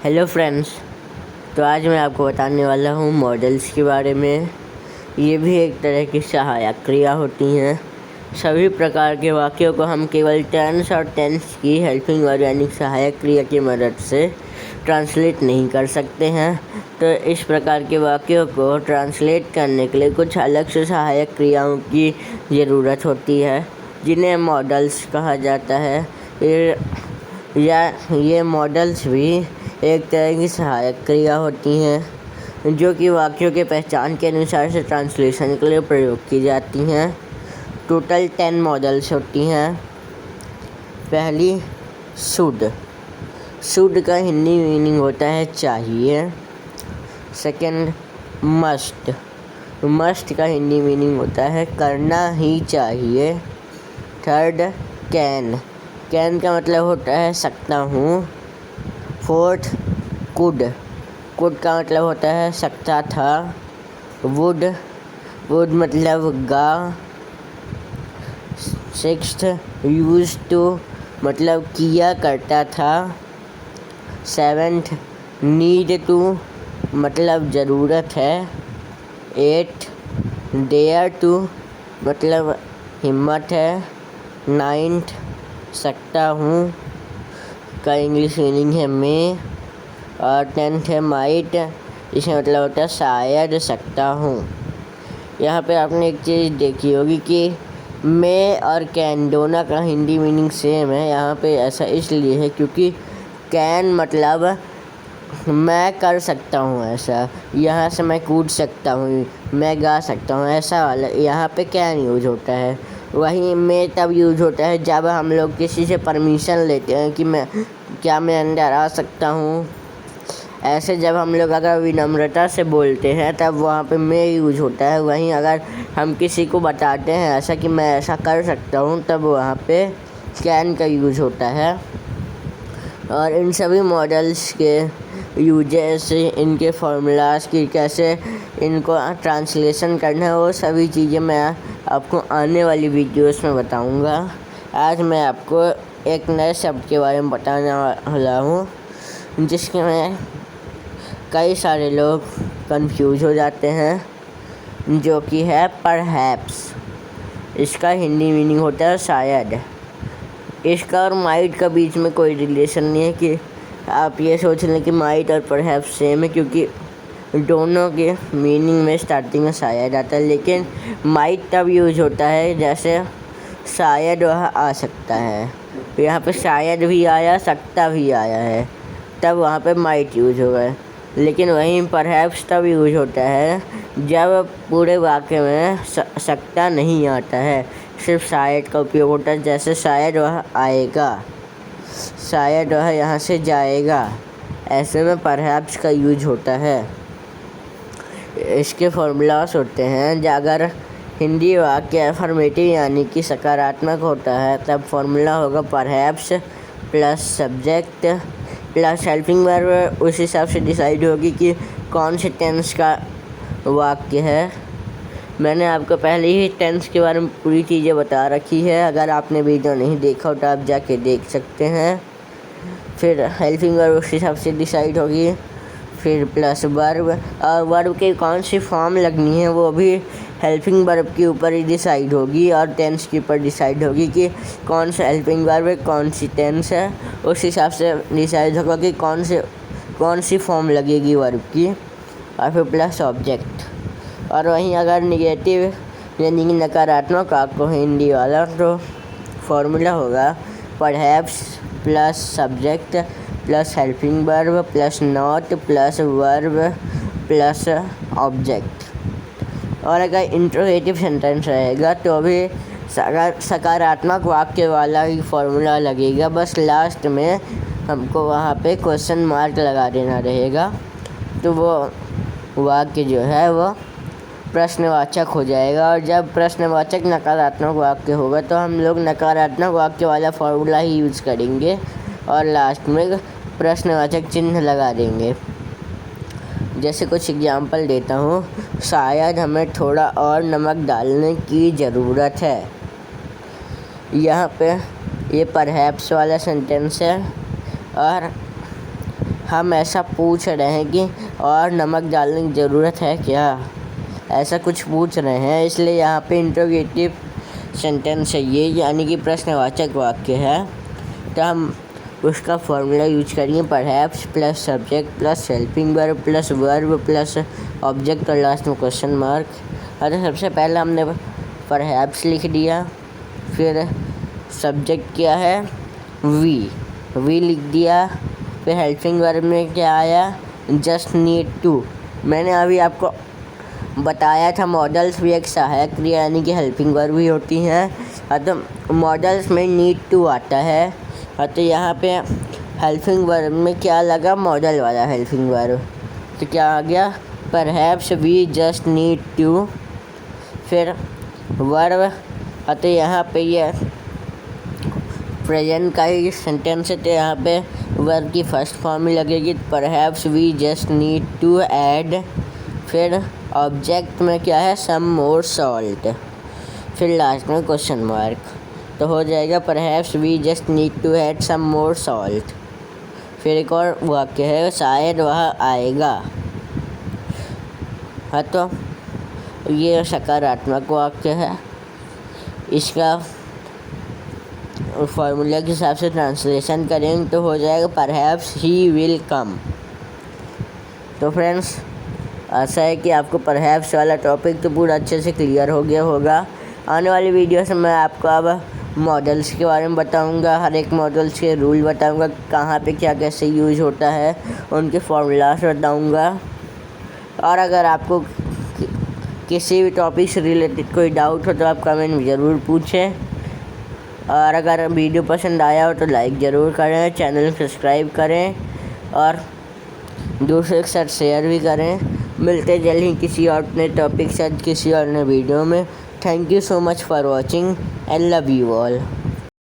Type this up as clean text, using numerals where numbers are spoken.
Hello friends. तो आज मैं आपको बताने वाला हूँ मॉडल्स के बारे में। ये भी एक तरह की सहायक क्रिया होती हैं। सभी प्रकार के वाक्यों को हम केवल टेंस और टेंस की हेल्पिंग वर्ब यानी सहायक क्रिया की मदद से ट्रांसलेट नहीं कर सकते हैं। तो इस प्रकार के वाक्यों को ट्रांसलेट करने के लिए कुछ अलग से सहायक क्रियाओं की ज़रूरत होती है, जिन्हें मॉडल्स कहा जाता है। ये मॉडल्स भी एक तरह की सहायक क्रिया होती हैं जो कि वाक्यों के पहचान के अनुसार से ट्रांसलेशन के लिए प्रयोग की जाती हैं। टोटल 10 मॉडल्स होती हैं। पहली शुड का हिंदी मीनिंग होता है चाहिए। सेकंड मस्ट का हिंदी मीनिंग होता है करना ही चाहिए। थर्ड कैन का मतलब होता है सकता हूँ। फोर्थ कुड का मतलब होता है सकता था। वुड मतलब गा। सिक्स्थ यूज टू मतलब किया करता था। सेवेंथ नीड टू मतलब ज़रूरत है। एट डेयर टू मतलब हिम्मत है। नाइन्थ सकता हूँ का इंग्लिश मीनिंग है मैं। और 10th है माइट, इसका मतलब होता है शायद सकता हूँ। यहाँ पे आपने एक चीज़ देखी होगी कि मैं और कैन दोनों का हिंदी मीनिंग सेम है। यहाँ पे ऐसा इसलिए है क्योंकि कैन मतलब मैं कर सकता हूँ, ऐसा यहाँ से मैं कूद सकता हूँ, मैं गा सकता हूँ, ऐसा वाला यहाँ पे कैन यूज होता है। वहीं मैं तब यूज होता है जब हम लोग किसी से परमिशन लेते हैं कि मैं अंदर आ सकता हूँ। ऐसे जब हम लोग अगर विनम्रता से बोलते हैं तब वहाँ पे मैं यूज होता है। वहीं अगर हम किसी को बताते हैं ऐसा कि मैं ऐसा कर सकता हूँ तब वहाँ पे कैन का यूज होता है। और इन सभी मॉडल्स के यूजेस, इनके फार्मूलाज की कैसे इनको ट्रांसलेशन करना है, वो सभी चीज़ें मैं आपको आने वाली वीडियोस में बताऊंगा। आज मैं आपको एक नए शब्द के बारे में बताने वाला हूँ जिसके में कई सारे लोग कंफ्यूज हो जाते हैं, जो कि है परहैप्स। इसका हिंदी मीनिंग होता है शायद। इसका और माइट का बीच में कोई रिलेशन नहीं है कि आप ये सोच लें कि माइट और परहैप्स सेम है, क्योंकि दोनों के मीनिंग में स्टार्टिंग में शायद आता है। लेकिन माइट तब यूज होता है जैसे शायद वह आ सकता है। यहाँ पे शायद भी आया, सकता भी आया है, तब वहाँ पे माइट यूज होगा। लेकिन वहीं परहैप्स तब यूज होता है जब पूरे वाक्य में सकता नहीं आता है, सिर्फ शायद का उपयोग होता है। जैसे शायद वह आएगा, शायद वह यहाँ से जाएगा, ऐसे में परहैप्स का यूज होता है। इसके फॉर्मूलास होते हैं अगर हिंदी वाक्य अफर्मेटिव यानी कि सकारात्मक होता है तब फॉर्मूला होगा perhaps plus subject plus helping verb. उस हिसाब से डिसाइड होगी कि कौन से टेंस का वाक्य है। मैंने आपको पहले ही टेंस के बारे में पूरी चीज़ें बता रखी है। अगर आपने वीडियो नहीं देखा हो तो आप जाके देख सकते हैं। फिर हेल्पिंग वर्ब उस हिसाब से डिसाइड होगी। फिर प्लस वर्ब, और वर्ब की कौन सी फॉर्म लगनी है वो भी हेल्पिंग वर्ब के ऊपर ही डिसाइड होगी और टेंस के ऊपर डिसाइड होगी कि कौन सा हेल्पिंग वर्ब है, कौन सी टेंस है। उस हिसाब से डिसाइड होगा कि कौन सी फॉर्म लगेगी वर्ब की। और फिर प्लस ऑब्जेक्ट। और वहीं अगर निगेटिव यानी कि नकारात्मक आपको हिंदी वाला तो फॉर्मूला होगा perhaps plus subject plus helping verb plus not plus verb plus object. और अगर इंट्रोगेटिव सेंटेंस रहेगा तो भी सकारात्मक वाक्य वाला ही फॉर्मूला लगेगा, बस लास्ट में हमको वहाँ पे क्वेश्चन मार्क लगा देना रहेगा, तो वो वाक्य जो है वो प्रश्नवाचक हो जाएगा। और जब प्रश्नवाचक नकारात्मक वाक्य होगा तो हम लोग नकारात्मक वाक्य वाला फॉर्मूला ही यूज़ करेंगे और लास्ट में प्रश्नवाचक चिन्ह लगा देंगे। जैसे कुछ एग्जांपल देता हूँ, शायद हमें थोड़ा और नमक डालने की ज़रूरत है। यहाँ पे ये परहैप्स वाला सेंटेंस है और हम ऐसा पूछ रहे हैं कि और नमक डालने की ज़रूरत है क्या, ऐसा कुछ पूछ रहे हैं, इसलिए यहाँ पे इंट्रोगेटिव सेंटेंस है ये, यानी कि प्रश्नवाचक वाक्य है। तो हम उसका फॉर्मूला यूज करेंगे perhaps plus subject plus helping verb plus verb plus object और लास्ट में क्वेश्चन मार्क। तो सबसे पहले हमने परहैप्स लिख दिया, फिर सब्जेक्ट क्या है वी लिख दिया, फिर हेल्पिंग वर्ब में क्या आया जस्ट नीड टू। मैंने अभी आपको बताया था मॉडल्स भी एक सहायक क्रिया यानी कि हेल्पिंग वर्ब भी होती हैं। तो मॉडल्स में नीड टू आता है। तो यहाँ पे हेल्पिंग वर्ब में क्या लगा मॉडल वाला हेल्पिंग वर्ब, तो क्या आ गया perhaps we just need to. फिर वर्ब, तो यहाँ पे ये प्रेजेंट का ही सेंटेंस है, तो यहाँ पे वर्ब की फर्स्ट फॉर्म में लगेगी perhaps we just need to add. फिर ऑब्जेक्ट में क्या है सम मोर सॉल्ट, फिर लास्ट में क्वेश्चन मार्क। तो हो जाएगा perhaps we just need to add some more salt. फिर एक और वाक्य है शायद वह आएगा। हाँ, तो ये सकारात्मक वाक्य है। इसका फॉर्मूला के हिसाब से ट्रांसलेशन करेंगे तो हो जाएगा परहैप्स ही विल कम। तो फ्रेंड्स, आशा है कि आपको परहैप्स वाला टॉपिक तो पूरा अच्छे से क्लियर हो गया होगा। आने वाली वीडियो से मैं आपको अब मॉडल्स के बारे में बताऊंगा, हर एक मॉडल्स के रूल बताऊंगा, कहाँ पे क्या कैसे यूज होता है, उनके फॉर्मूलास बताऊंगा। और अगर आपको किसी भी टॉपिक से रिलेटेड कोई डाउट हो तो आप कमेंट में ज़रूर पूछें। और अगर वीडियो पसंद आया हो तो लाइक ज़रूर करें, चैनल सब्सक्राइब करें और दूसरे के साथ शेयर भी करें। मिलते जल्द ही किसी और नए टॉपिक के साथ किसी और नए वीडियो में। Thank you so much for watching and love you all.